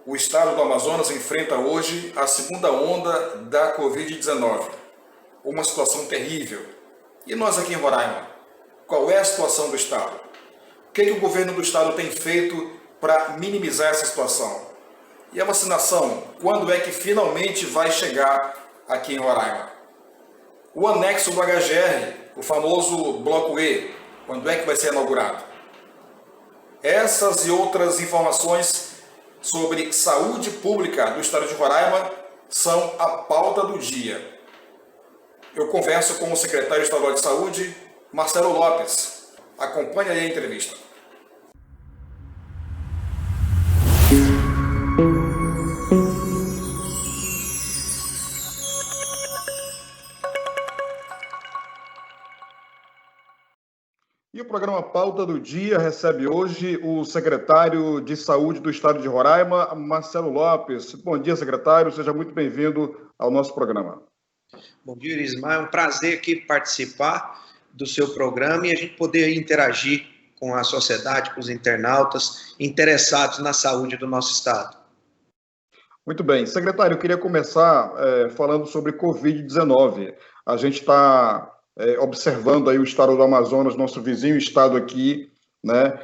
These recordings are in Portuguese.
O estado do Amazonas enfrenta hoje a segunda onda da Covid-19, uma situação terrível. E nós aqui em Roraima, qual é a situação do estado? O que o governo do estado tem feito para minimizar essa situação? E a vacinação, quando é que finalmente vai chegar aqui em Roraima? O anexo do HGR, o famoso Bloco E, quando é que vai ser inaugurado? Essas e outras informações sobre saúde pública do estado de Roraima são a pauta do dia. Eu converso com o secretário estadual de saúde, Marcelo Lopes. Acompanhe aí a entrevista. E o programa Pauta do Dia recebe hoje o secretário de Saúde do Estado de Roraima, Marcelo Lopes. Bom dia, secretário. Seja muito bem-vindo ao nosso programa. Bom dia, Irismar. É um prazer aqui participar do seu programa e a gente poder interagir com a sociedade, com os internautas interessados na saúde do nosso estado. Muito bem. Secretário, eu queria começar falando sobre Covid-19. A gente está observando aí o estado do Amazonas, nosso vizinho estado aqui, né,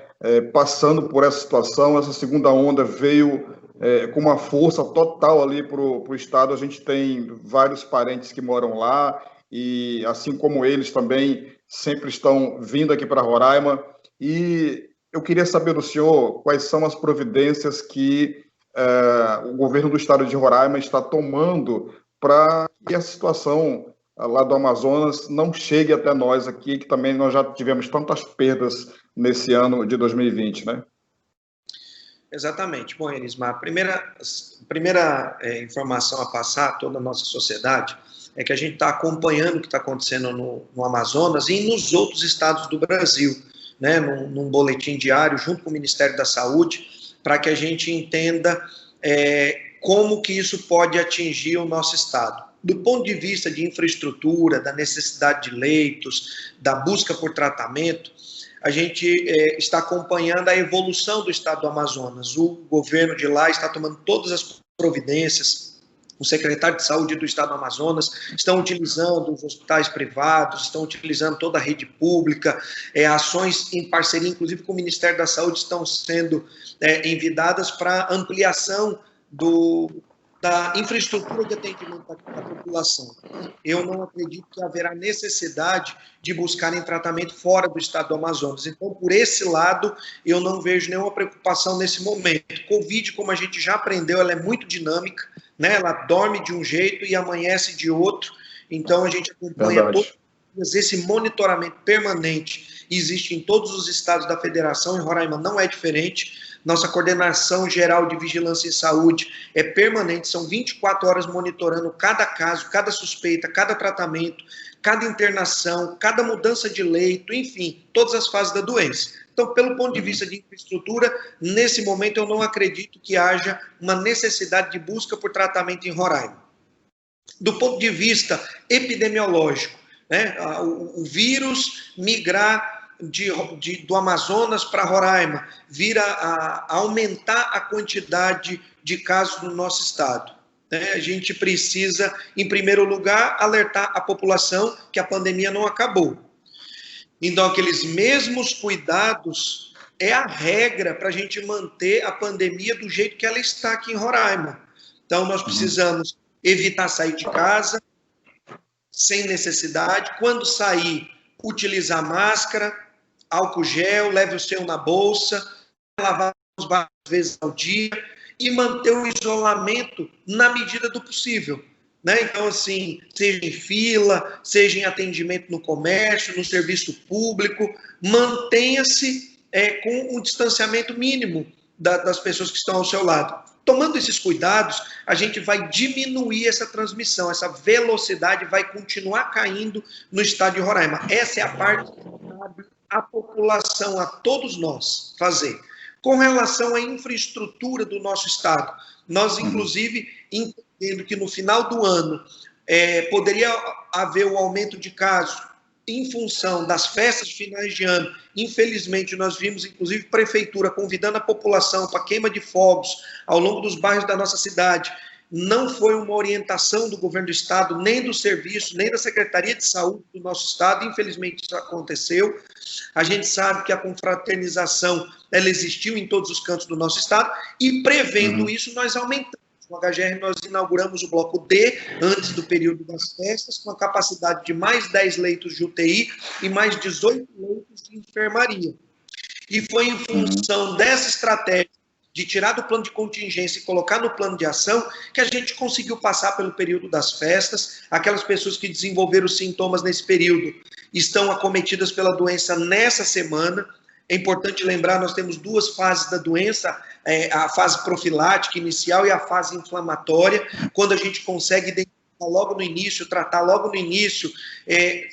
passando por essa situação. Essa segunda onda veio com uma força total ali para o estado. A gente tem vários parentes que moram lá e, assim como eles, também sempre estão vindo aqui para Roraima. E eu queria saber do senhor quais são as providências que o governo do estado de Roraima está tomando para que a situação lá do Amazonas não chegue até nós aqui, que também nós já tivemos tantas perdas nesse ano de 2020, né? Exatamente. Bom, Elismar, a primeira informação a passar a toda a nossa sociedade é que a gente está acompanhando o que está acontecendo no Amazonas e nos outros estados do Brasil, né, num boletim diário, junto com o Ministério da Saúde, para que a gente entenda como que isso pode atingir o nosso estado. Do ponto de vista de infraestrutura, da necessidade de leitos, da busca por tratamento, a gente está acompanhando a evolução do estado do Amazonas. O governo de lá está tomando todas as providências. O secretário de Saúde do estado do Amazonas estão utilizando os hospitais privados, estão utilizando toda a rede pública, ações em parceria, inclusive com o Ministério da Saúde, estão sendo envidadas para ampliação da infraestrutura de atendimento da população. Eu não acredito que haverá necessidade de buscarem tratamento fora do estado do Amazonas. Então, por esse lado, eu não vejo nenhuma preocupação nesse momento. Covid, como a gente já aprendeu, ela é muito dinâmica, né? Ela dorme de um jeito e amanhece de outro. Então, a gente acompanha todos esse monitoramento permanente. Existe em todos os estados da federação, em Roraima não é diferente. Nossa coordenação geral de vigilância em saúde é permanente, são 24 horas monitorando cada caso, cada suspeita, cada tratamento, cada internação, cada mudança de leito, enfim, todas as fases da doença. Então, pelo ponto de vista de infraestrutura, nesse momento eu não acredito que haja uma necessidade de busca por tratamento em Roraima. Do ponto de vista epidemiológico, né, o vírus migrar do Amazonas para Roraima, vira a aumentar a quantidade de casos no nosso estado. Né? A gente precisa, em primeiro lugar, alertar a população que a pandemia não acabou. Então, aqueles mesmos cuidados é a regra para a gente manter a pandemia do jeito que ela está aqui em Roraima. Então, nós precisamos evitar sair de casa sem necessidade. Quando sair, utilizar máscara, álcool gel, leve o seu na bolsa, lavar as várias vezes ao dia e manter o isolamento na medida do possível. Né? Então, assim, seja em fila, seja em atendimento no comércio, no serviço público, mantenha-se com um distanciamento mínimo das pessoas que estão ao seu lado. Tomando esses cuidados, a gente vai diminuir essa transmissão, essa velocidade vai continuar caindo no estado de Roraima. Essa é a parte que cabe à população, a todos nós, fazer. Com relação à infraestrutura do nosso estado, nós, inclusive, entendendo que no final do ano poderia haver um aumento de casos em função das festas de finais de ano, infelizmente nós vimos inclusive prefeitura convidando a população para queima de fogos ao longo dos bairros da nossa cidade. Não foi uma orientação do governo do estado, nem do serviço, nem da Secretaria de Saúde do nosso estado, infelizmente isso aconteceu. A gente sabe que a confraternização, ela existiu em todos os cantos do nosso estado, e prevendo isso, nós aumentamos. No HGR, nós inauguramos o bloco D, antes do período das festas, com a capacidade de mais 10 leitos de UTI e mais 18 leitos de enfermaria. E foi em função dessa estratégia de tirar do plano de contingência e colocar no plano de ação, que a gente conseguiu passar pelo período das festas. Aquelas pessoas que desenvolveram sintomas nesse período estão acometidas pela doença nessa semana. É importante lembrar, nós temos duas fases da doença, a fase profilática inicial e a fase inflamatória. Quando a gente consegue identificar logo no início, tratar logo no início, é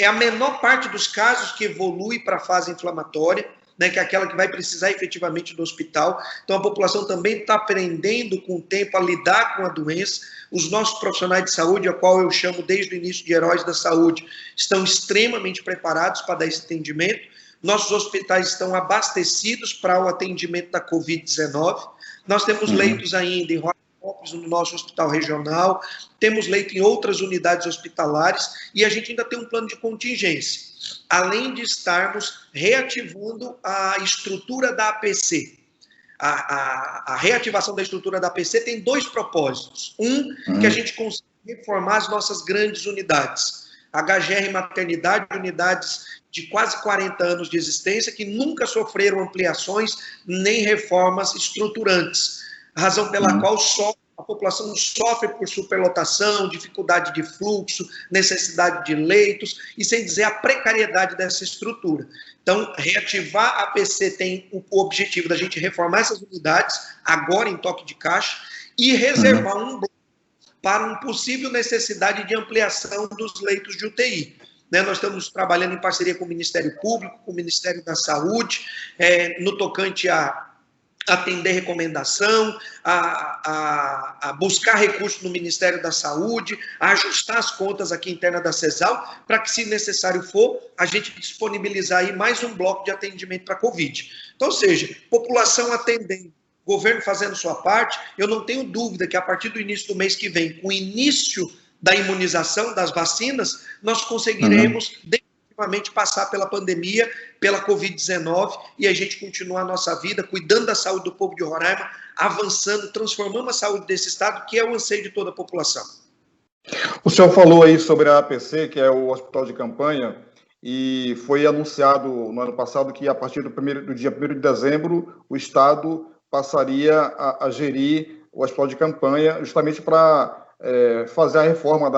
a menor parte dos casos que evolui para a fase inflamatória, né, que é aquela que vai precisar efetivamente do hospital. Então a população também está aprendendo com o tempo a lidar com a doença. Os nossos profissionais de saúde, a qual eu chamo desde o início de heróis da saúde, estão extremamente preparados para dar esse atendimento. Nossos hospitais estão abastecidos para o atendimento da Covid-19. Nós temos leitos ainda em Rondonópolis, no nosso hospital regional, temos leito em outras unidades hospitalares, e a gente ainda tem um plano de contingência, além de estarmos reativando a estrutura da APC. A reativação da estrutura da APC tem dois propósitos. Que a gente consiga reformar as nossas grandes unidades. HGR Maternidade, unidades de quase 40 anos de existência, que nunca sofreram ampliações nem reformas estruturantes, razão pela qual a população sofre por superlotação, dificuldade de fluxo, necessidade de leitos, e sem dizer a precariedade dessa estrutura. Então, reativar a APC tem o objetivo da gente reformar essas unidades, agora em toque de caixa, e reservar um bloco para uma possível necessidade de ampliação dos leitos de UTI. Nós estamos trabalhando em parceria com o Ministério Público, com o Ministério da Saúde, no tocante a atender recomendação, a buscar recursos no Ministério da Saúde, a ajustar as contas aqui interna da CESAL, para que, se necessário for, a gente disponibilizar aí mais um bloco de atendimento para Covid. Então, ou seja, população atendendo, governo fazendo sua parte. Eu não tenho dúvida que a partir do início do mês que vem, com o início da imunização, das vacinas, nós conseguiremos definitivamente passar pela pandemia, pela Covid-19, e a gente continuar a nossa vida, cuidando da saúde do povo de Roraima, avançando, transformando a saúde desse estado, que é o anseio de toda a população. O senhor falou aí sobre a APC, que é o Hospital de Campanha, e foi anunciado no ano passado que a partir do dia 1º de dezembro, o estado passaria a gerir o Hospital de Campanha, justamente para fazer a reforma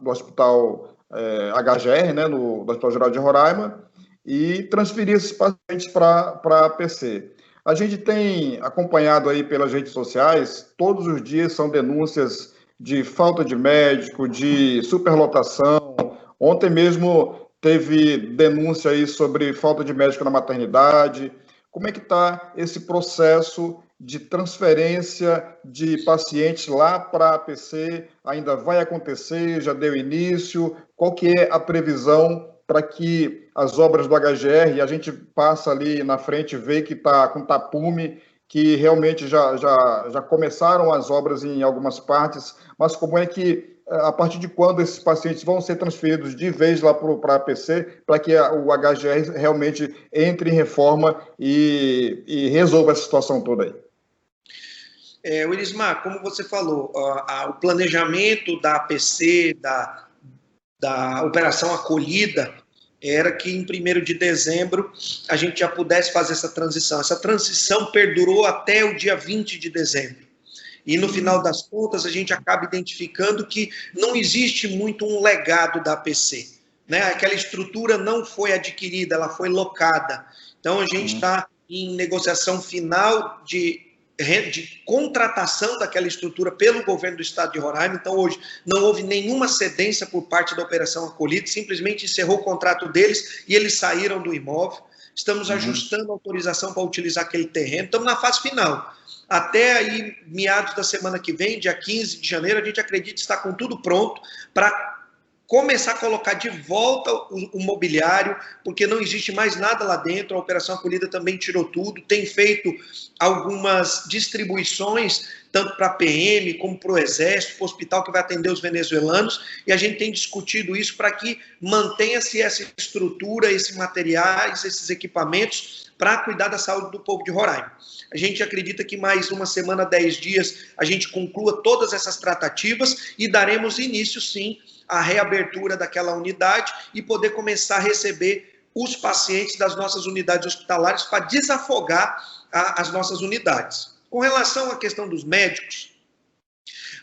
do Hospital HGR, né, do Hospital Geral de Roraima, e transferir esses pacientes para a APC. A gente tem acompanhado aí pelas redes sociais, todos os dias são denúncias de falta de médico, de superlotação. Ontem mesmo teve denúncia aí sobre falta de médico na maternidade. Como é que está esse processo de transferência de pacientes lá para a APC? Ainda vai acontecer? Já deu início? Qual que é a previsão para que as obras do HGR, a gente passa ali na frente e vê que está com tapume, que realmente já começaram as obras em algumas partes, mas como é que, a partir de quando esses pacientes vão ser transferidos de vez lá para a APC, para que o HGR realmente entre em reforma e resolva essa situação toda aí? Wilismar, como você falou, o planejamento da APC, da Operação Acolhida, era que em 1º de dezembro a gente já pudesse fazer essa transição. Essa transição perdurou até o dia 20 de dezembro. E no final das contas a gente acaba identificando que não existe muito um legado da APC, né? Aquela estrutura não foi adquirida, ela foi locada. Então a gente está em negociação final de contratação daquela estrutura pelo governo do estado de Roraima. Então hoje não houve nenhuma cedência por parte da Operação Acolhida, simplesmente encerrou o contrato deles e eles saíram do imóvel. Estamos ajustando a autorização para utilizar aquele terreno, estamos na fase final. Até aí, meados da semana que vem, dia 15 de janeiro, a gente acredita estar com tudo pronto para começar a colocar de volta o mobiliário, porque não existe mais nada lá dentro. A Operação Acolhida também tirou tudo, tem feito algumas distribuições, tanto para a PM, como para o Exército, para o hospital que vai atender os venezuelanos, e a gente tem discutido isso para que mantenha-se essa estrutura, esses materiais, esses equipamentos, para cuidar da saúde do povo de Roraima. A gente acredita que mais uma semana, 10 dias, a gente conclua todas essas tratativas e daremos início, sim, à reabertura daquela unidade e poder começar a receber os pacientes das nossas unidades hospitalares para desafogar as nossas unidades. Com relação à questão dos médicos,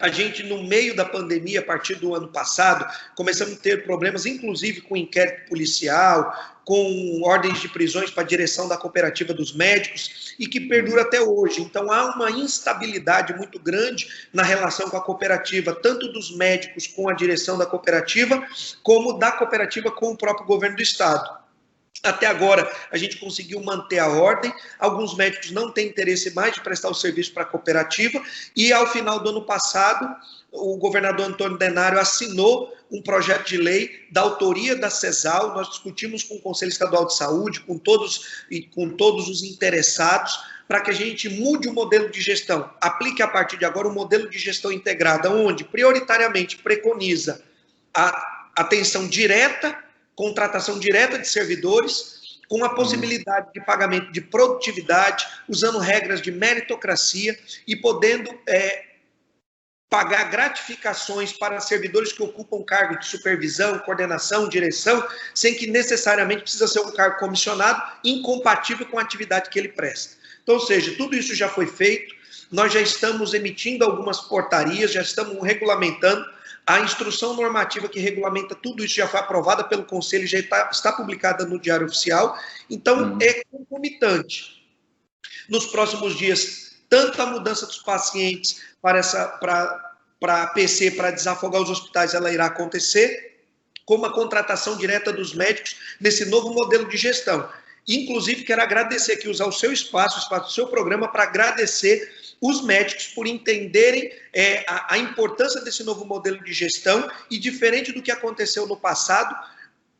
a gente, no meio da pandemia, a partir do ano passado, começamos a ter problemas, inclusive com inquérito policial, com ordens de prisões para a direção da cooperativa dos médicos, e que perdura até hoje. Então, há uma instabilidade muito grande na relação com a cooperativa, tanto dos médicos com a direção da cooperativa, como da cooperativa com o próprio governo do estado. Até agora, a gente conseguiu manter a ordem, alguns médicos não têm interesse mais de prestar o serviço para a cooperativa, e ao final do ano passado, o governador Antônio Denário assinou um projeto de lei da autoria da CESAL. Nós discutimos com o Conselho Estadual de Saúde, com todos os interessados, para que a gente mude o modelo de gestão, aplique a partir de agora um modelo de gestão integrada, onde prioritariamente preconiza a atenção direta, contratação direta de servidores, com a possibilidade de pagamento de produtividade, usando regras de meritocracia e podendo pagar gratificações para servidores que ocupam cargo de supervisão, coordenação, direção, sem que necessariamente precisa ser um cargo comissionado, incompatível com a atividade que ele presta. Então, ou seja, tudo isso já foi feito, nós já estamos emitindo algumas portarias, já estamos regulamentando. A instrução normativa que regulamenta tudo isso já foi aprovada pelo Conselho, já está publicada no Diário Oficial, então é concomitante. Nos próximos dias, tanto a mudança dos pacientes para a PC, para desafogar os hospitais, ela irá acontecer, como a contratação direta dos médicos nesse novo modelo de gestão. Inclusive, quero agradecer aqui, usar o seu espaço, o espaço do seu programa, para agradecer os médicos por entenderem a importância desse novo modelo de gestão, e diferente do que aconteceu no passado,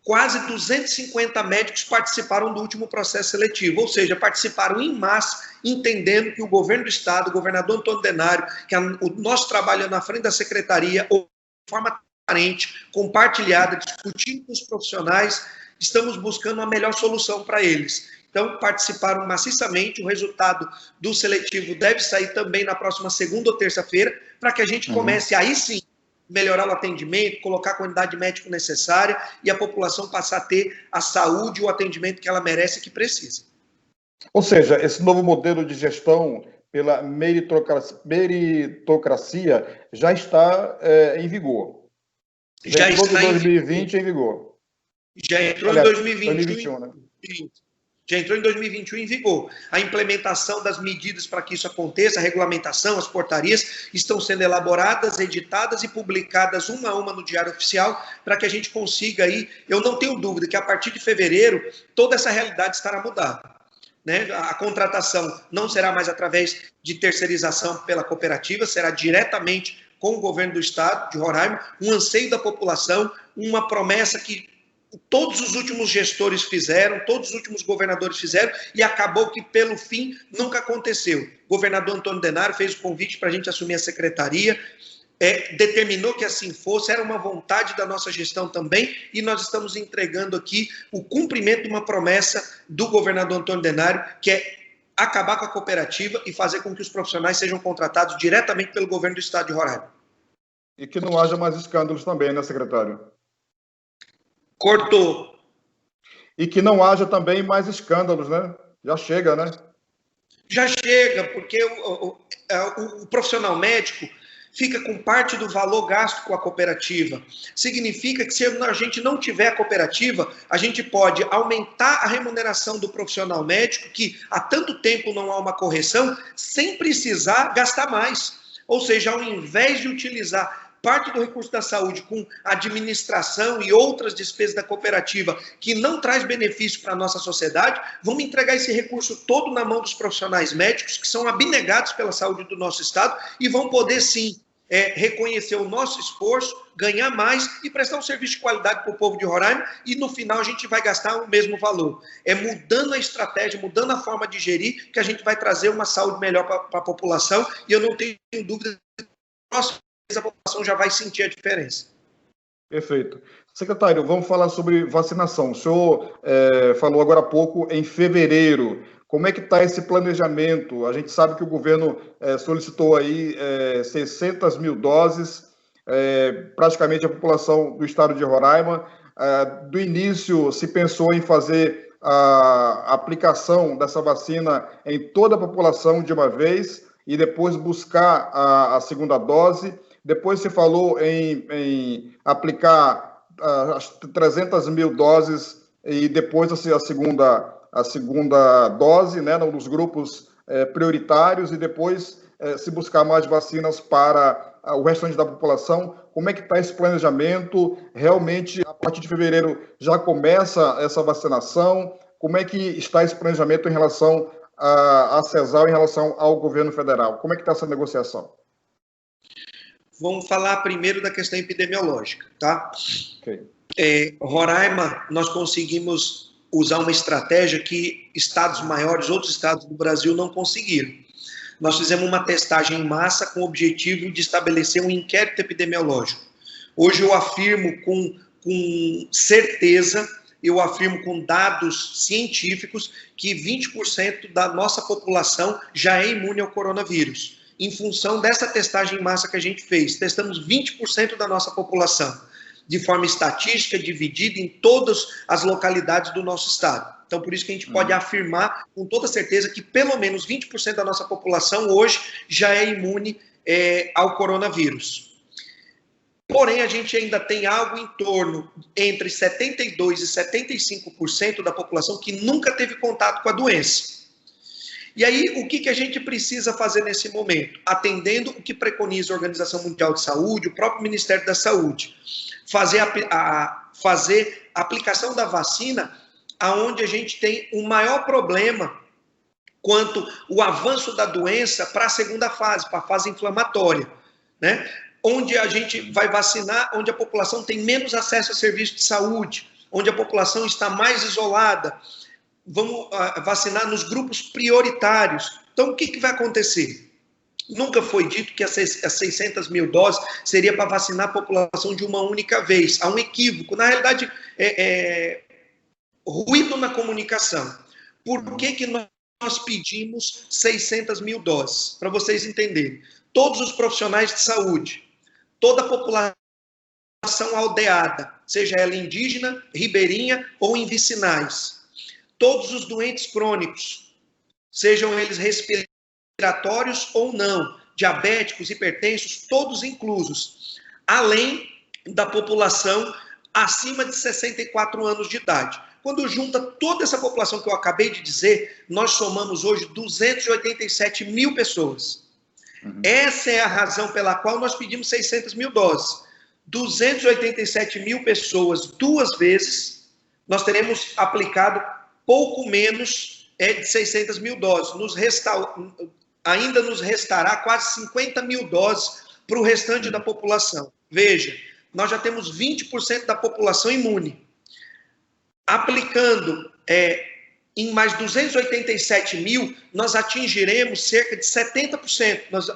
quase 250 médicos participaram do último processo seletivo, ou seja, participaram em massa, entendendo que o governo do estado, o governador Antônio Denário, que o nosso trabalho é na frente da secretaria, de forma transparente, compartilhada, discutindo com os profissionais, estamos buscando a melhor solução para eles. Então, participaram maciçamente. O resultado do seletivo deve sair também na próxima segunda ou terça-feira, para que a gente comece, aí sim, melhorar o atendimento, colocar a quantidade de médico necessária e a população passar a ter a saúde e o atendimento que ela merece e que precisa. Ou seja, esse novo modelo de gestão pela meritocracia já está em vigor. Já entrou em 2020 em vigor. Já entrou em 2021, né? Já entrou em 2021 em vigor. A implementação das medidas para que isso aconteça, a regulamentação, as portarias, estão sendo elaboradas, editadas e publicadas uma a uma no Diário Oficial, para que a gente consiga aí, eu não tenho dúvida que a partir de fevereiro, toda essa realidade estará mudada. Né? A contratação não será mais através de terceirização pela cooperativa, será diretamente com o governo do estado de Roraima, um anseio da população, uma promessa que todos os últimos gestores fizeram, todos os últimos governadores fizeram, e acabou que, pelo fim, nunca aconteceu. O governador Antônio Denário fez o convite para a gente assumir a secretaria, determinou que assim fosse, era uma vontade da nossa gestão também, e nós estamos entregando aqui o cumprimento de uma promessa do governador Antônio Denário, que é acabar com a cooperativa e fazer com que os profissionais sejam contratados diretamente pelo governo do estado de Roraima. E que não haja mais escândalos também, né, secretário? Cortou. E que não haja também mais escândalos, né? Já chega, né? Já chega, porque o profissional médico fica com parte do valor gasto com a cooperativa. Significa que se a gente não tiver a cooperativa, a gente pode aumentar a remuneração do profissional médico, que há tanto tempo não há uma correção, sem precisar gastar mais. Ou seja, ao invés de utilizar parte do recurso da saúde com administração e outras despesas da cooperativa que não traz benefício para a nossa sociedade, vamos entregar esse recurso todo na mão dos profissionais médicos, que são abnegados pela saúde do nosso estado, e vão poder, sim, reconhecer o nosso esforço, ganhar mais e prestar um serviço de qualidade para o povo de Roraima, e no final a gente vai gastar o mesmo valor. É mudando a estratégia, mudando a forma de gerir, que a gente vai trazer uma saúde melhor para a população, e eu não tenho dúvida que na próxima vez a população já vai sentir a diferença. Perfeito. Secretário, vamos falar sobre vacinação. O senhor falou agora há pouco em fevereiro. Como é que está esse planejamento? A gente sabe que o governo solicitou aí 600 mil doses, praticamente a população do estado de Roraima. Do início se pensou em fazer a aplicação dessa vacina em toda a população de uma vez e depois buscar a segunda dose. Depois se falou em aplicar as 300 mil doses e depois a segunda dose, né, nos grupos prioritários, e depois se buscar mais vacinas para o restante da população. Como é que está esse planejamento? Realmente, a partir de fevereiro já começa essa vacinação? Como é que está esse planejamento em relação à CESAL, em relação ao governo federal? Como é que está essa negociação? Vamos falar primeiro da questão epidemiológica, tá? Okay. Roraima, nós conseguimos usar uma estratégia que estados maiores, outros estados do Brasil não conseguiram. Nós fizemos uma testagem em massa com o objetivo de estabelecer um inquérito epidemiológico. Hoje eu afirmo com certeza, eu afirmo com dados científicos, que 20% da nossa população já é imune ao coronavírus. Em função dessa testagem em massa que a gente fez, testamos 20% da nossa população, de forma estatística, dividida em todas as localidades do nosso estado. Então, por isso que a gente pode afirmar com toda certeza que pelo menos 20% da nossa população hoje já é imune ao coronavírus. Porém, a gente ainda tem algo em torno entre 72% e 75% da população que nunca teve contato com a doença. E aí, o que a gente precisa fazer nesse momento? Atendendo o que preconiza a Organização Mundial de Saúde, o próprio Ministério da Saúde, fazer a aplicação da vacina aonde a gente tem o maior problema quanto o avanço da doença para a segunda fase, para a fase inflamatória, né? Onde a gente vai vacinar, onde a população tem menos acesso a serviços de saúde, onde a população está mais isolada. Vamos vacinar nos grupos prioritários. Então, o que vai acontecer? Nunca foi dito que as 600 mil doses seria para vacinar a população de uma única vez. Há um equívoco. Na realidade, ruído na comunicação. Por que nós pedimos 600 mil doses? Para vocês entenderem. Todos os profissionais de saúde, toda a população aldeada, seja ela indígena, ribeirinha ou em vicinais, todos os doentes crônicos, sejam eles respiratórios ou não, diabéticos, hipertensos, todos inclusos, além da população acima de 64 anos de idade. Quando junta toda essa população que eu acabei de dizer, nós somamos hoje 287 mil pessoas. Essa é a razão pela qual nós pedimos 600 mil doses. 287 mil pessoas duas vezes, nós teremos aplicado pouco menos de 600 mil doses. Ainda nos restará quase 50 mil doses para o restante da população. Veja, nós já temos 20% da população imune. Aplicando em mais 287 mil, nós atingiremos cerca de 70%. Nós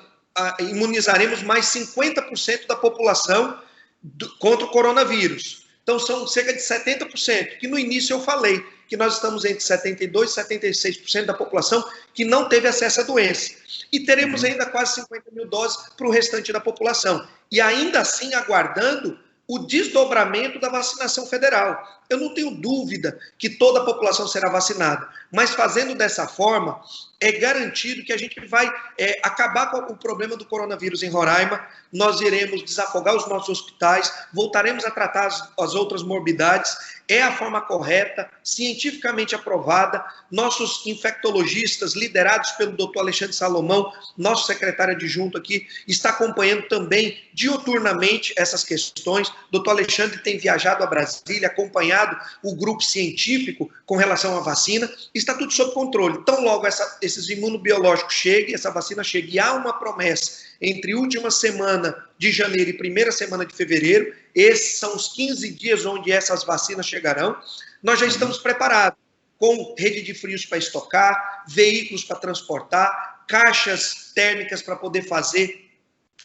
imunizaremos mais 50% da população contra o coronavírus. Então, são cerca de 70%, que no início eu falei que nós estamos entre 72% e 76% da população que não teve acesso à doença. E teremos ainda quase 50 mil doses para o restante da população. E ainda assim, aguardando o desdobramento da vacinação federal. Eu não tenho dúvida que toda a população será vacinada, mas fazendo dessa forma, é garantido que a gente vai acabar com o problema do coronavírus em Roraima, nós iremos desafogar os nossos hospitais, voltaremos a tratar as outras morbidades, é a forma correta, cientificamente aprovada. Nossos infectologistas, liderados pelo Dr. Alexandre Salomão, nosso secretário adjunto aqui, está acompanhando também diuturnamente essas questões. Dr. Alexandre tem viajado a Brasília, acompanhado o grupo científico com relação à vacina, e está tudo sob controle. Então, logo esses imunobiológicos cheguem, essa vacina chegue, e há uma promessa entre última semana de janeiro e primeira semana de fevereiro, esses são os 15 dias onde essas vacinas chegarão, nós já estamos preparados, com rede de frios para estocar, veículos para transportar, caixas térmicas para poder fazer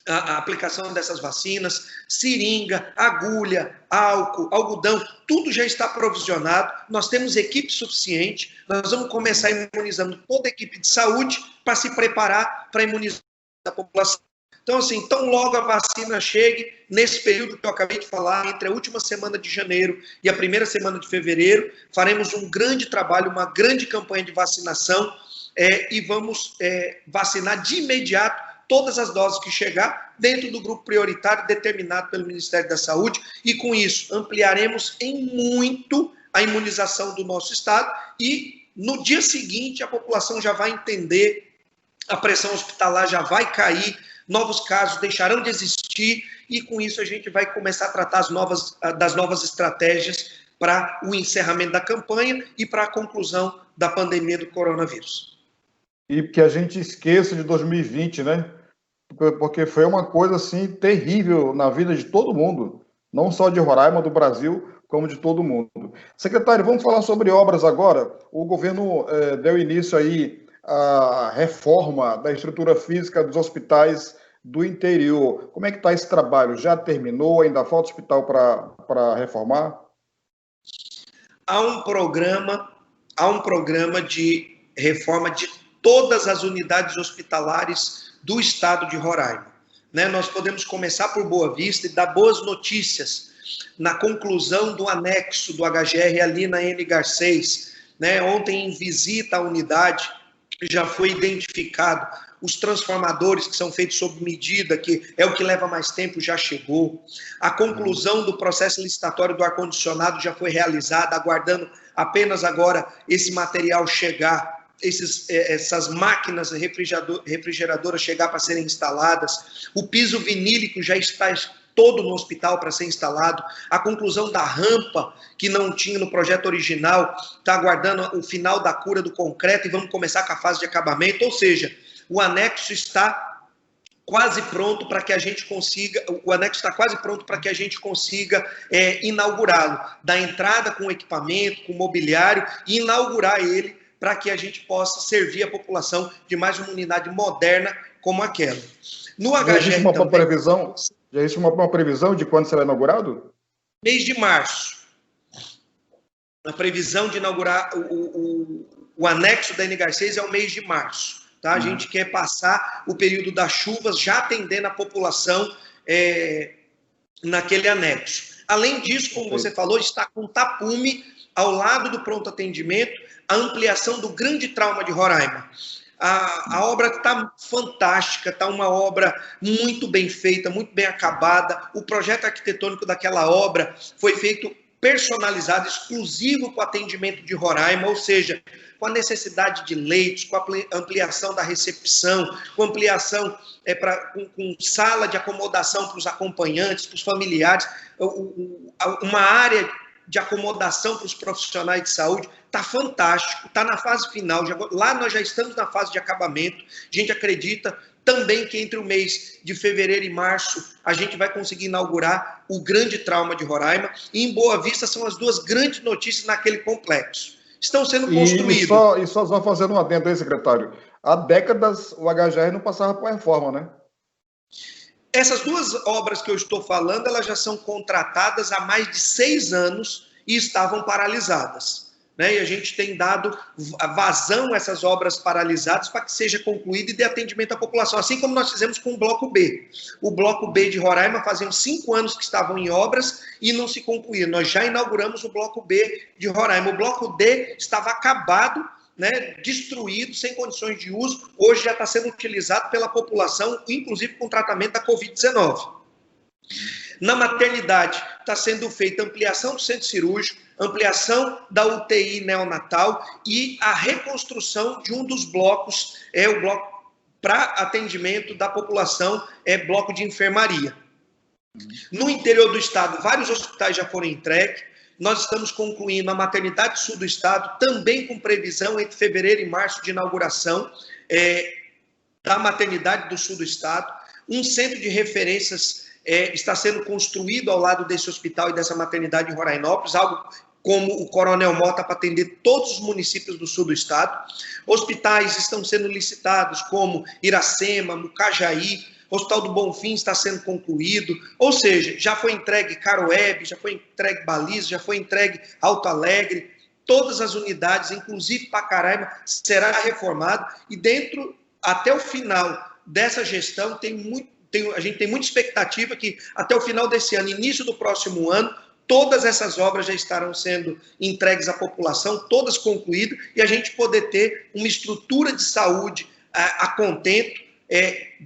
a aplicação dessas vacinas, seringa, agulha, álcool, algodão, tudo já está provisionado, nós temos equipe suficiente, nós vamos começar imunizando toda a equipe de saúde para se preparar para imunizar a população. Então, assim, tão logo a vacina chegue, nesse período que eu acabei de falar, entre a última semana de janeiro e a primeira semana de fevereiro, faremos um grande trabalho, uma grande campanha de vacinação e vamos vacinar de imediato todas as doses que chegar dentro do grupo prioritário determinado pelo Ministério da Saúde, e com isso ampliaremos em muito a imunização do nosso estado, e no dia seguinte a população já vai entender, a pressão hospitalar já vai cair, novos casos deixarão de existir, e com isso a gente vai começar a tratar das novas estratégias para o encerramento da campanha e para a conclusão da pandemia do coronavírus. E que a gente esqueça de 2020, né? Porque foi uma coisa assim terrível na vida de todo mundo, não só de Roraima, do Brasil, como de todo mundo. Secretário, vamos falar sobre obras agora. O governo deu início aí à reforma da estrutura física dos hospitais do interior. Como é que está esse trabalho? Já terminou? Ainda falta hospital para reformar? Há um programa de reforma de todas as unidades hospitalares do estado de Roraima. Nós podemos começar por Boa Vista e dar boas notícias na conclusão do anexo do HGR ali na N Garcês. Ontem, em visita à unidade, já foi identificado os transformadores que são feitos sob medida, que é o que leva mais tempo, já chegou. A conclusão do processo licitatório do ar-condicionado já foi realizada, aguardando apenas agora esse material chegar, essas máquinas refrigeradoras chegar para serem instaladas. O piso vinílico já está todo no hospital para ser instalado. A conclusão da rampa, que não tinha no projeto original, está aguardando o final da cura do concreto e vamos começar com a fase de acabamento. Ou seja, o anexo está quase pronto para que a gente consiga, inaugurá-lo, dar entrada com equipamento, com mobiliário, e inaugurar ele para que a gente possa servir a população de mais uma unidade moderna como aquela. No HGR já existe uma previsão de quando será inaugurado? Mês de março. A previsão de inaugurar o anexo da N Garcês é o mês de março. Tá? A gente quer passar o período das chuvas já atendendo a população naquele anexo. Além disso, como você falou, está com tapume ao lado do pronto atendimento, a ampliação do grande trauma de Roraima. A obra está fantástica, está uma obra muito bem feita, muito bem acabada. O projeto arquitetônico daquela obra foi feito personalizado, exclusivo para o atendimento de Roraima, ou seja, com a necessidade de leitos, com a ampliação da recepção, com ampliação com sala de acomodação para os acompanhantes, para os familiares, uma área de acomodação para os profissionais de saúde. Está fantástico, está na fase final, lá nós já estamos na fase de acabamento. A gente acredita também que entre o mês de fevereiro e março a gente vai conseguir inaugurar o grande trauma de Roraima, e em Boa Vista são as duas grandes notícias naquele complexo. Estão sendo construídos. E só fazendo um adendo aí, secretário, há décadas o HGR não passava por reforma, né? Essas duas obras que eu estou falando, elas já são contratadas há mais de 6 anos e estavam paralisadas. E a gente tem dado vazão a essas obras paralisadas para que seja concluído e dê atendimento à população, assim como nós fizemos com o Bloco B. O Bloco B de Roraima faziam 5 anos que estavam em obras e não se concluía. Nós já inauguramos o Bloco B de Roraima. O Bloco D estava acabado, destruído, sem condições de uso, hoje já está sendo utilizado pela população, inclusive com tratamento da Covid-19. Na maternidade, está sendo feita ampliação do centro cirúrgico, ampliação da UTI neonatal e a reconstrução de um dos blocos, o bloco para atendimento da população, bloco de enfermaria. No interior do estado, vários hospitais já foram entregues, nós estamos concluindo a maternidade sul do estado, também com previsão entre fevereiro e março de inauguração da maternidade do sul do estado. Um centro de referências está sendo construído ao lado desse hospital e dessa maternidade em Rorainópolis, algo como o Coronel Mota para atender todos os municípios do sul do estado. Hospitais estão sendo licitados como Iracema, Mucajaí, Hospital do Bonfim está sendo concluído, ou seja, já foi entregue Caroebe, já foi entregue Baliza, já foi entregue Alto Alegre, todas as unidades, inclusive Pacaraima, será reformado, e dentro, até o final dessa gestão, a gente tem muita expectativa que até o final desse ano, início do próximo ano, todas essas obras já estarão sendo entregues à população, todas concluídas, e a gente poder ter uma estrutura de saúde a contento,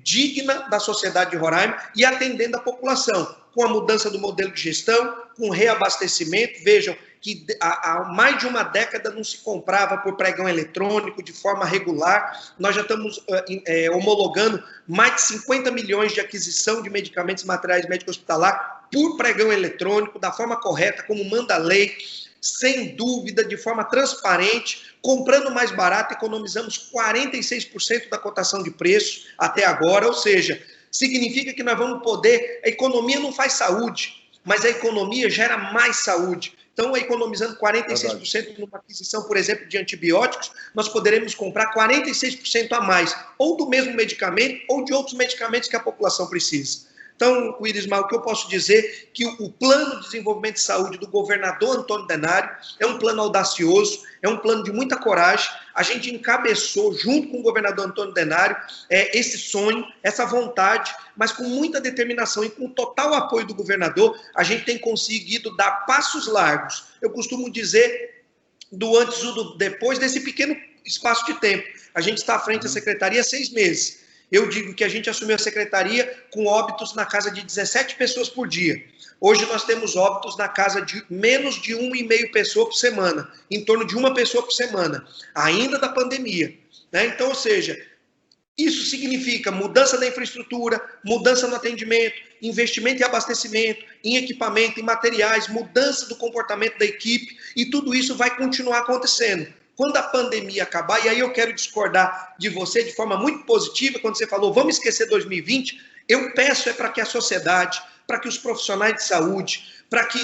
digna da sociedade de Roraima e atendendo a população, com a mudança do modelo de gestão, com reabastecimento. Vejam que há mais de uma década não se comprava por pregão eletrônico de forma regular. Nós já estamos homologando mais de 50 milhões de aquisição de medicamentos e materiais médicos hospitalar por pregão eletrônico, da forma correta, como manda a lei, sem dúvida, de forma transparente. Comprando mais barato, economizamos 46% da cotação de preço até agora, ou seja, significa que nós vamos poder... A economia não faz saúde, mas a economia gera mais saúde. Então, economizando 46% numa aquisição, por exemplo, de antibióticos, nós poderemos comprar 46% a mais, ou do mesmo medicamento, ou de outros medicamentos que a população precisa. Então, Irismar, o que eu posso dizer que o plano de desenvolvimento de saúde do governador Antônio Denário é um plano audacioso, é um plano de muita coragem. A gente encabeçou, junto com o governador Antônio Denário, esse sonho, essa vontade, mas com muita determinação e com total apoio do governador, a gente tem conseguido dar passos largos. Eu costumo dizer, do antes e do depois desse pequeno espaço de tempo. A gente está à frente da secretaria há 6 meses. Eu digo que a gente assumiu a secretaria com óbitos na casa de 17 pessoas por dia. Hoje nós temos óbitos na casa de menos de 1,5 pessoa por semana, em torno de 1 pessoa por semana, ainda da pandemia, né? Então, ou seja, isso significa mudança da infraestrutura, mudança no atendimento, investimento em abastecimento, em equipamento, em materiais, mudança do comportamento da equipe, e tudo isso vai continuar acontecendo. Quando a pandemia acabar, e aí eu quero discordar de você de forma muito positiva, quando você falou, vamos esquecer 2020, eu peço para que a sociedade, para que os profissionais de saúde, para que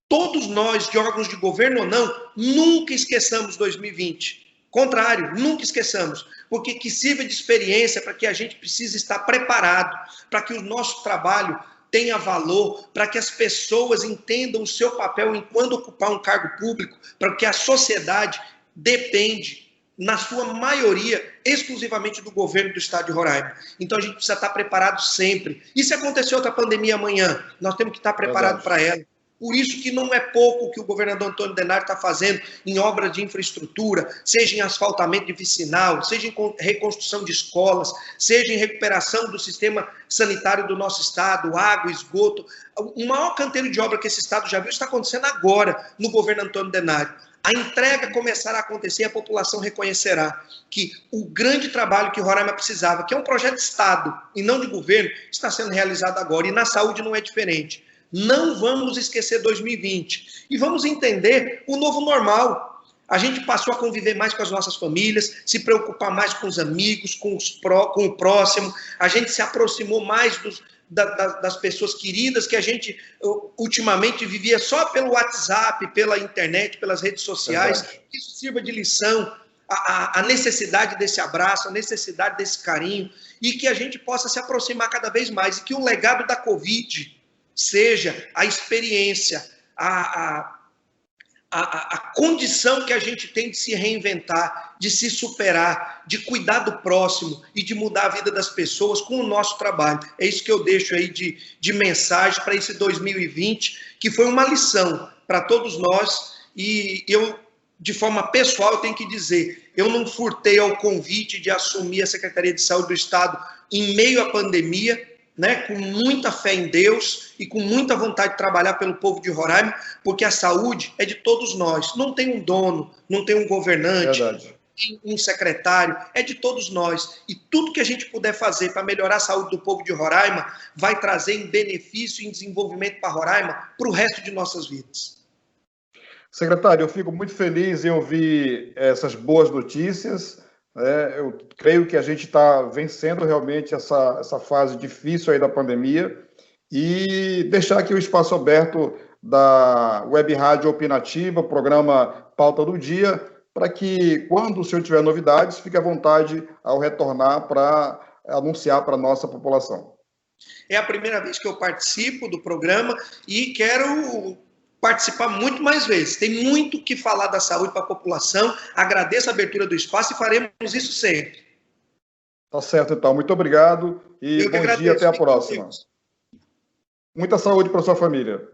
todos nós, de órgãos de governo ou não, nunca esqueçamos 2020. Contrário, nunca esqueçamos, porque que sirva de experiência para que a gente precise estar preparado, para que o nosso trabalho tenha valor, para que as pessoas entendam o seu papel enquanto ocupar um cargo público, para que a sociedade depende, na sua maioria, exclusivamente do governo do estado de Roraima. Então a gente precisa estar preparado sempre. E se acontecer outra pandemia amanhã, nós temos que estar preparados para ela. Por isso que não é pouco que o governador Antônio Denário está fazendo em obras de infraestrutura, seja em asfaltamento de vicinal, seja em reconstrução de escolas, seja em recuperação do sistema sanitário do nosso estado, água, esgoto. O maior canteiro de obra que esse estado já viu está acontecendo agora no governo Antônio Denário. A entrega começará a acontecer e a população reconhecerá que o grande trabalho que Roraima precisava, que é um projeto de Estado e não de governo, está sendo realizado agora. E na saúde não é diferente. Não vamos esquecer 2020 e vamos entender o novo normal. A gente passou a conviver mais com as nossas famílias, se preocupar mais com os amigos, com o próximo. A gente se aproximou mais das pessoas queridas que a gente ultimamente vivia só pelo WhatsApp, pela internet, pelas redes sociais. Que isso sirva de lição, a necessidade desse abraço, a necessidade desse carinho, e que a gente possa se aproximar cada vez mais, e que o legado da Covid seja a experiência, a condição que a gente tem de se reinventar, de se superar, de cuidar do próximo e de mudar a vida das pessoas com o nosso trabalho. É isso que eu deixo aí de mensagem para esse 2020, que foi uma lição para todos nós. E eu, de forma pessoal, eu tenho que dizer, eu não furtei ao convite de assumir a Secretaria de Saúde do Estado em meio à pandemia, né, com muita fé em Deus e com muita vontade de trabalhar pelo povo de Roraima, porque a saúde é de todos nós. Não tem um dono, não tem um governante, não tem um secretário, é de todos nós. E tudo que a gente puder fazer para melhorar a saúde do povo de Roraima vai trazer em benefício e em desenvolvimento para Roraima para o resto de nossas vidas. Secretário, eu fico muito feliz em ouvir essas boas notícias. Eu creio que a gente está vencendo realmente essa fase difícil aí da pandemia e deixar aqui o espaço aberto da Web Rádio Opinativa, programa Pauta do Dia, para que, quando o senhor tiver novidades, fique à vontade ao retornar para anunciar para a nossa população. É a primeira vez que eu participo do programa e quero participar muito mais vezes. Tem muito que falar da saúde para a população. Agradeço a abertura do espaço e faremos isso sempre. Tá certo, então. Muito obrigado e bom dia. Até a próxima. Muita saúde para sua família.